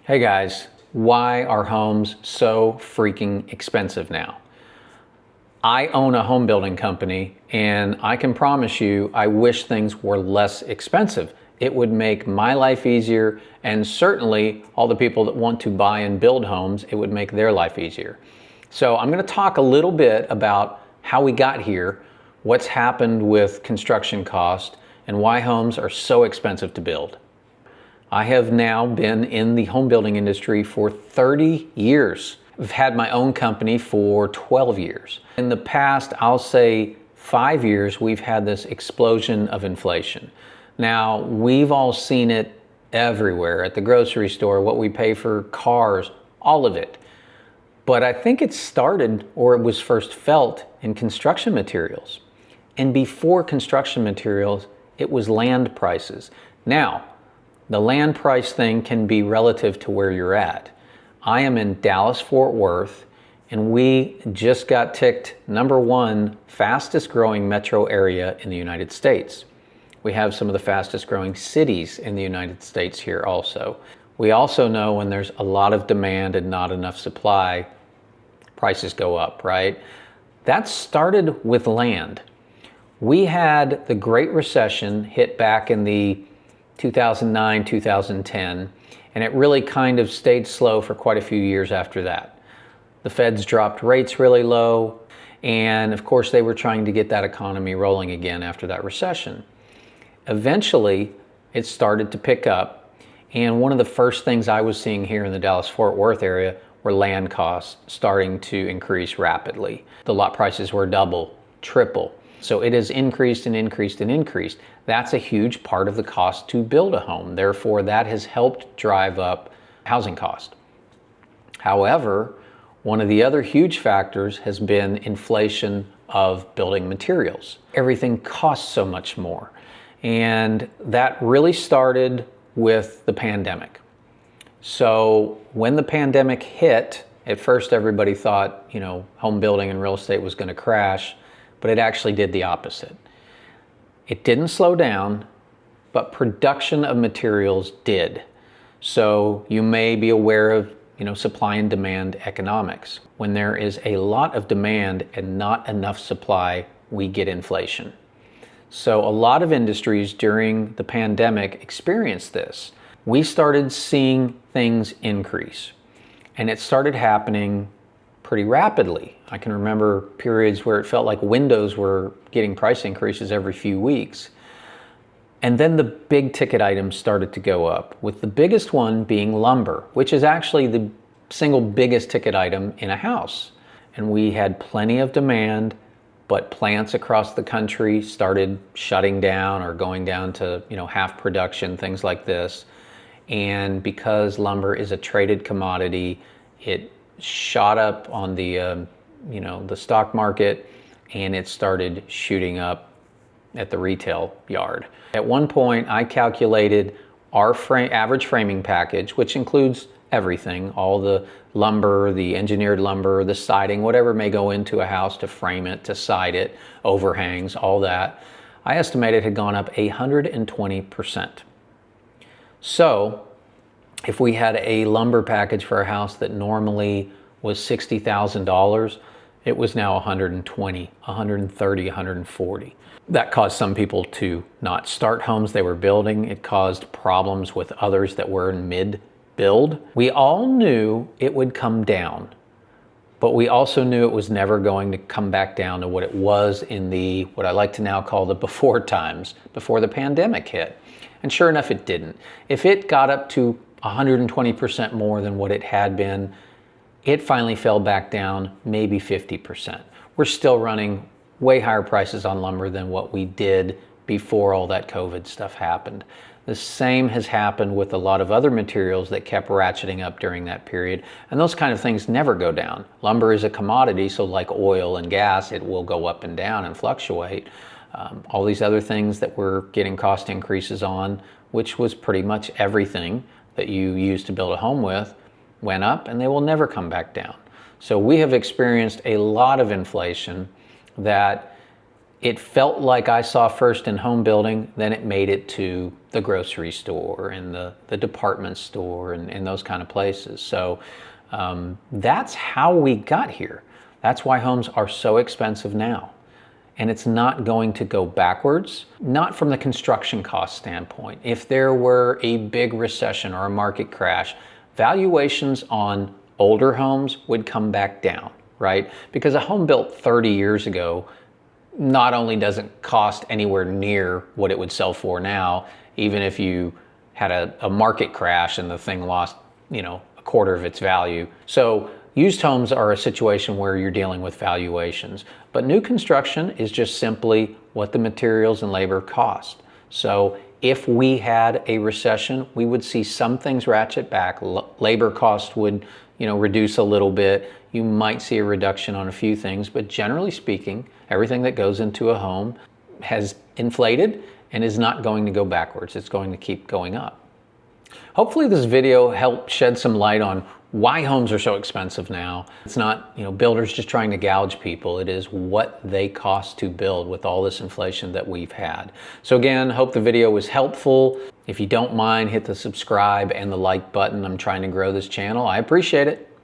Hey guys, why are homes so freaking expensive now? I own a home building company and I can promise you I wish things were less expensive. It would make my life easier, and certainly all the people that want to buy and build homes, it would make their life easier. So I'm going to talk a little bit about how we got here, what's happened with construction cost, and why homes are so expensive to build. I have now been in the home building industry for 30 years. I've had my own company for 12 years. In the past, I'll say 5 years, we've had this explosion of inflation. Now, we've all seen it everywhere, at the grocery store, what we pay for cars, all of it. But I think it started, or it was first felt, in construction materials. And before construction materials, it was land prices. Now, the land price thing can be relative to where you're at. I am in Dallas-Fort Worth, and we just got ticked #1 fastest growing metro area in the United States. We have some of the fastest growing cities in the United States here also. We also know when there's a lot of demand and not enough supply, prices go up, right? That started with land. We had the Great Recession hit back in the 2009, 2010, and it really kind of stayed slow for quite a few years after that. The Feds dropped rates really low, and of course they were trying to get that economy rolling again after that recession. Eventually, it started to pick up, and one of the first things I was seeing here in the Dallas-Fort Worth area were land costs starting to increase rapidly. The lot prices were double, triple. So it has increased and increased and increased. That's a huge part of the cost to build a home. Therefore, that has helped drive up housing cost. However, one of the other huge factors has been inflation of building materials. Everything costs so much more. And that really started with the pandemic. So when the pandemic hit, at first everybody thought, home building and real estate was going to crash. But it actually did the opposite. It didn't slow down, but production of materials did. So you may be aware of, supply and demand economics. When there is a lot of demand and not enough supply, we get inflation. So a lot of industries during the pandemic experienced this. We started seeing things increase, and it started happening pretty rapidly. I can remember periods where it felt like windows were getting price increases every few weeks. And then the big ticket items started to go up, with the biggest one being lumber, which is actually the single biggest ticket item in a house. And we had plenty of demand, but plants across the country started shutting down or going down to, half production, things like this. And because lumber is a traded commodity, it shot up on the stock market, and it started shooting up at the retail yard. At one point, I calculated our average framing package, which includes everything, all the lumber, the engineered lumber, the siding, whatever may go into a house to frame it, to side it, overhangs, all that. I estimated it had gone up 120%. So if we had a lumber package for a house that normally was $60,000, it was now $120,000, $130,000, $140,000. That caused some people to not start homes they were building. It caused problems with others that were in mid-build. We all knew it would come down, but we also knew it was never going to come back down to what it was in what I like to now call the before times, before the pandemic hit. And sure enough, it didn't. If it got up to 120% more than what it had been, it finally fell back down maybe 50%. We're still running way higher prices on lumber than what we did before all that COVID stuff happened. The same has happened with a lot of other materials that kept ratcheting up during that period, and those kind of things never go down. Lumber is a commodity, so like oil and gas, it will go up and down and fluctuate. All these other things that we're getting cost increases on, which was pretty much everything that you use to build a home with, went up, and they will never come back down. So we have experienced a lot of inflation that it felt like I saw first in home building, then it made it to the grocery store and the department store and those kind of places. So that's how we got here. That's why homes are so expensive now. And it's not going to go backwards, not from the construction cost standpoint. If there were a big recession or a market crash, valuations on older homes would come back down, right? Because a home built 30 years ago not only doesn't cost anywhere near what it would sell for now, even if you had a market crash and the thing lost, a quarter of its value. So used homes are a situation where you're dealing with valuations, but new construction is just simply what the materials and labor cost. So if we had a recession, we would see some things ratchet back. Labor cost would, reduce a little bit. You might see a reduction on a few things, but generally speaking, everything that goes into a home has inflated and is not going to go backwards. It's going to keep going up. Hopefully this video helped shed some light on why homes are so expensive now. It's not, builders just trying to gouge people. It is what they cost to build with all this inflation that we've had. So again, hope the video was helpful. If you don't mind, hit the subscribe and the like button. I'm trying to grow this channel. I appreciate it.